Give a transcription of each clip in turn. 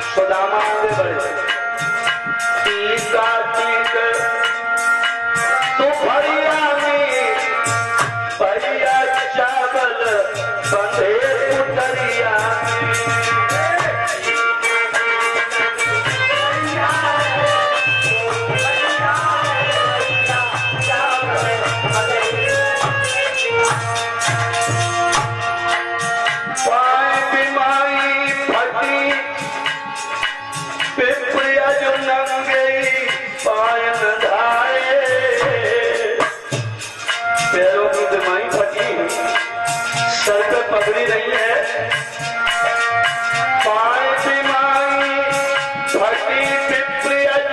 सुदामा आगे बढ़े, टीका टीक तो भरिया में भरिया चावल बंधे पुतरिया सर पे पगड़ी नहीं है, पाए बीमारी फटी पिपरियज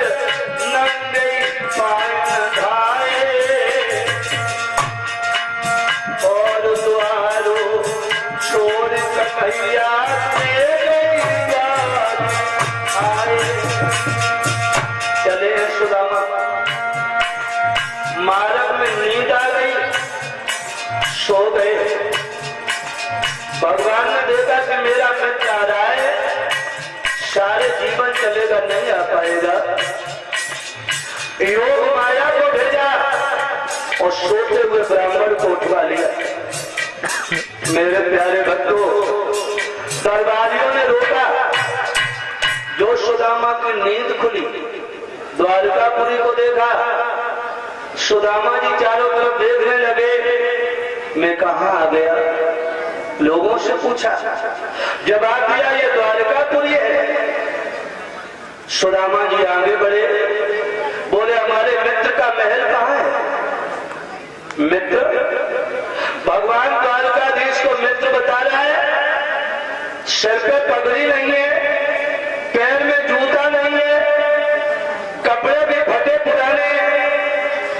नंगे पाए धाए और द्वारो छोड़ कन्हैया आए। चले सुदामा, मार्ग में नींद आ गई, सो गए। भगवान ने देखा कि मेरा मित्र आ रहा है, सारे जीवन चलेगा, नहीं आ पाएगा। योग माया को भेजा और सोते हुए ब्राह्मण को उठवा लिया। मेरे प्यारे भक्तों, दरबारियों ने रोका, जो सुदामा की नींद खुली, द्वारकापुरी को देखा। सुदामा जी चारों तरफ देखने लगे, मैं कहाँ आ गया। लोगों से पूछा, जवाब दिया ये द्वारकापुरी है। सुदामा जी आगे बढ़े, बोले हमारे मित्र का महल कहाँ है। मित्र, भगवान द्वारकाधीश को मित्र बता रहा है। सिर पे पगड़ी नहीं है, पैर में जूता नहीं है, कपड़े भी फटे पुराने,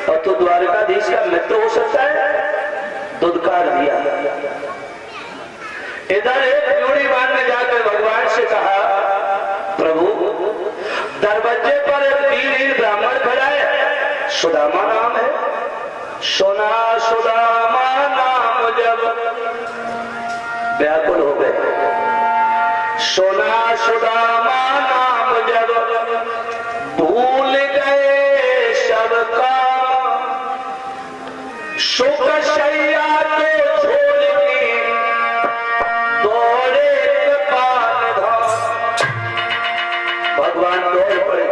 और तो द्वारकाधीश का मित्र हो सकता है। दुदकार दिया। इधर एक जोड़ीवान ने जाकर भगवान से कहा, प्रभु दरवाजे पर एक वीर ब्राह्मण खड़ा है, सुदामा नाम है। सुना सुदामा नाम जब व्याकुल हो गए। सुना सुदामा नाम जब भूल गए सबका, सुख शैया को छोड़ के दौड़े कान धाम। भगवान दौड़ पड़े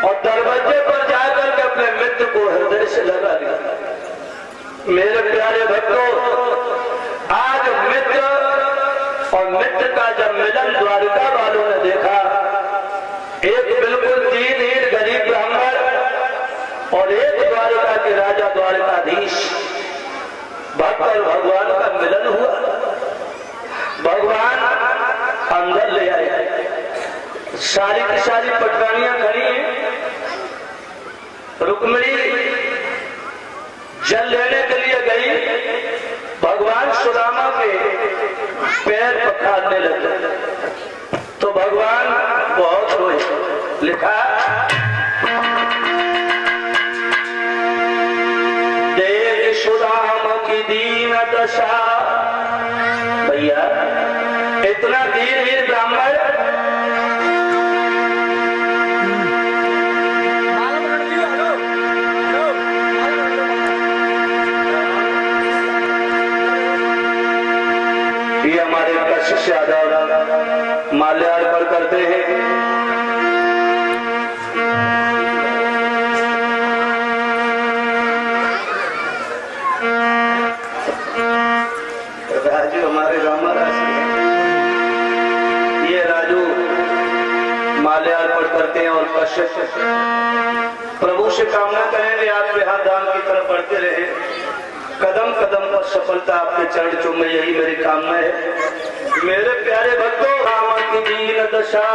और दरवाजे पर जाकर के अपने मित्र को हृदय से लगा लिया। मेरे प्यारे भक्तों, आज मित्र और मित्र का जब मिलन द्वारका वालों ने देखा, एक बिल्कुल दीनहीन गरीब ब्राह्मण और एक द्वारका के राजा द्वारकाधीश, भक्त और भगवान का मिलन हुआ। भगवान अंदर ले आए, सारी की सारी पटरानियां खड़ी हैं। रुक्मिणी जल लेने के लिए गई, भगवान सुदामा के पैर पखारने लगे तो भगवान बहुत रोए। लिखा, देख सुदामा की दीन दशा। भैया इतना दीन ब्राह्मण, ये हमारे कशिश यादव माल्यार्पण करते हैं। राजू हमारे रामा राशि है, ये राजू माल्यार्पण करते हैं और कशिश प्रभु से कामना करेंगे आपके हाथ दान की तरफ बढ़ते रहे, कदम कदम पर सफलता आपके चरण चुमे, यही मेरी कामना है। मेरे प्यारे भक्तों, राम की दीन दशा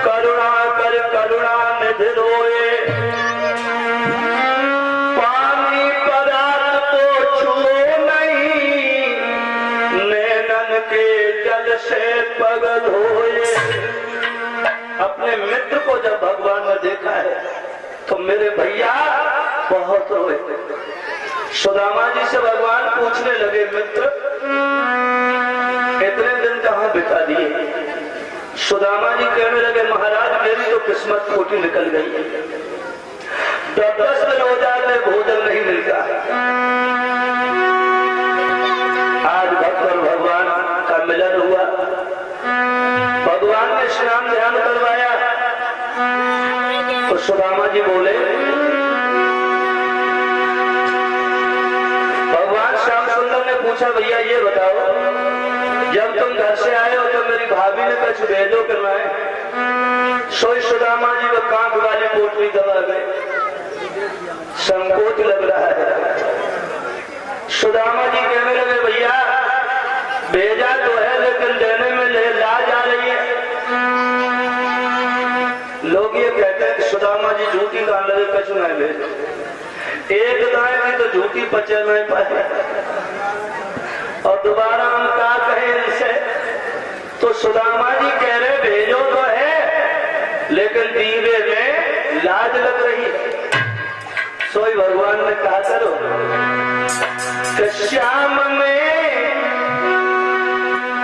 करुणा कर करुणा निधि रोए, पानी पदार्थ को छुओ नहीं, नैनन के जल से पग धोए। अपने मित्र को जब भगवान ने देखा है तो मेरे भैया बहुत रोए। सुदामा जी से भगवान पूछने लगे, मित्र इतने दिन कहाँ बिता दिए। सुदामा जी कहने लगे महाराज मेरी तो किस्मत खोटी निकल गई है, 10 दिन हो जाते भोजन नहीं मिलता। आज भक्त और भगवान का मिलन हुआ, भगवान ने स्नान ध्यान करवाया तो सुदामा जी बोले, भगवान श्याम सुंदर ने पूछा भैया ये बताओ जब तुम घर से आए हो तो मेरी भाभी ने कुछ भेजो कि मैं सोई। सुदामा जी वो कांख वाली पोटली दबा गए, संकोच लग रहा है। सुदामा जी कहने लगे भैया भेजा तो है लेकिन देने में लाज आ रही है। लोग ये कहते हैं कि सुदामा जी झूठी गान लगे कछु नहीं भेजो, एक गाय की तो झूठी पचे नहीं पाए और दोबारा हम क्या कहें इनसे। तो सुदामा जी कह रहे भेजो तो है लेकिन दीवे में लाज लग रही है। सोई भगवान ने कहा करो कि श्याम में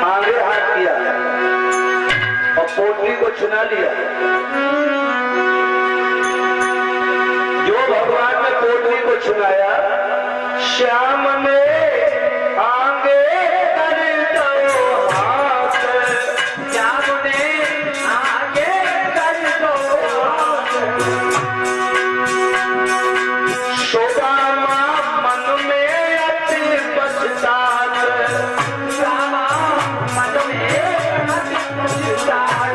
आगे हाथ किया और पोटली को चुना लिया। जो भगवान ने पोटली को चुनाया, श्याम में आगे कर दो हाथ, श्याम में आगे कर दो हाथ। सुदामा मन में अति पछतात, सुदामा मन में अति पछतात।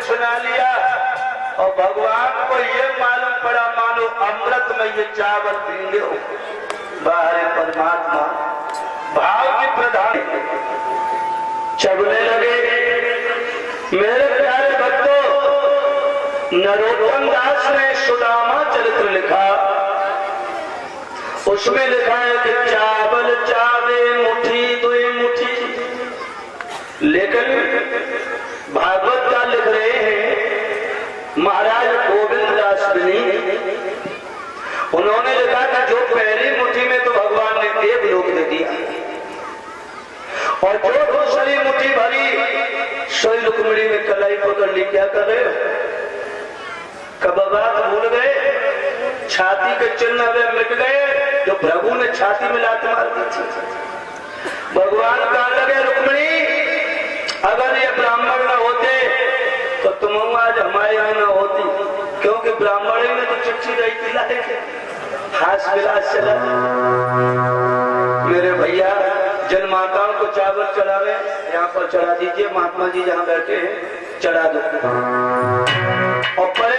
सुना लिया और भगवान को ये मालूम पड़ा मानो अमृत में ये चावल पीले हो। बाहर परमात्मा भाव की प्रधान चबने लगे। मेरे प्यारे भक्तों, नरोत्तम दास ने सुदामा चरित्र लिखा, उसमें लिखा है कि चावल चावे मुट्ठी दुई मुट्ठी। लेकिन भागवत का लिख रहे हैं महाराज गोविंद दास बिनी, उन्होंने लिखा कि जो पहली मुट्ठी में तो भगवान ने एक लोक दे दिया और जो दूसरी मुट्ठी भरी सोई रुक्मिणी में कलाई पकड़ ली। क्या कर रहे हो? कब बात भूल गए? छाती के चिन्ह वे मिट गए जो प्रभु ने छाती में लात मार दी थी। भगवान कहा लगे रुक्मिणी अगर ये ब्राह्मण न होते तो तुम आज हमारे यहाँ न होती, क्योंकि ब्राह्मण ने तो चिट्ठी रही थी लाए हास विलास चला। मेरे भैया जन माताओं को चावल चढ़ावे यहाँ पर चढ़ा दीजिए, महात्मा जी जहाँ बैठे हैं चढ़ा दो और परे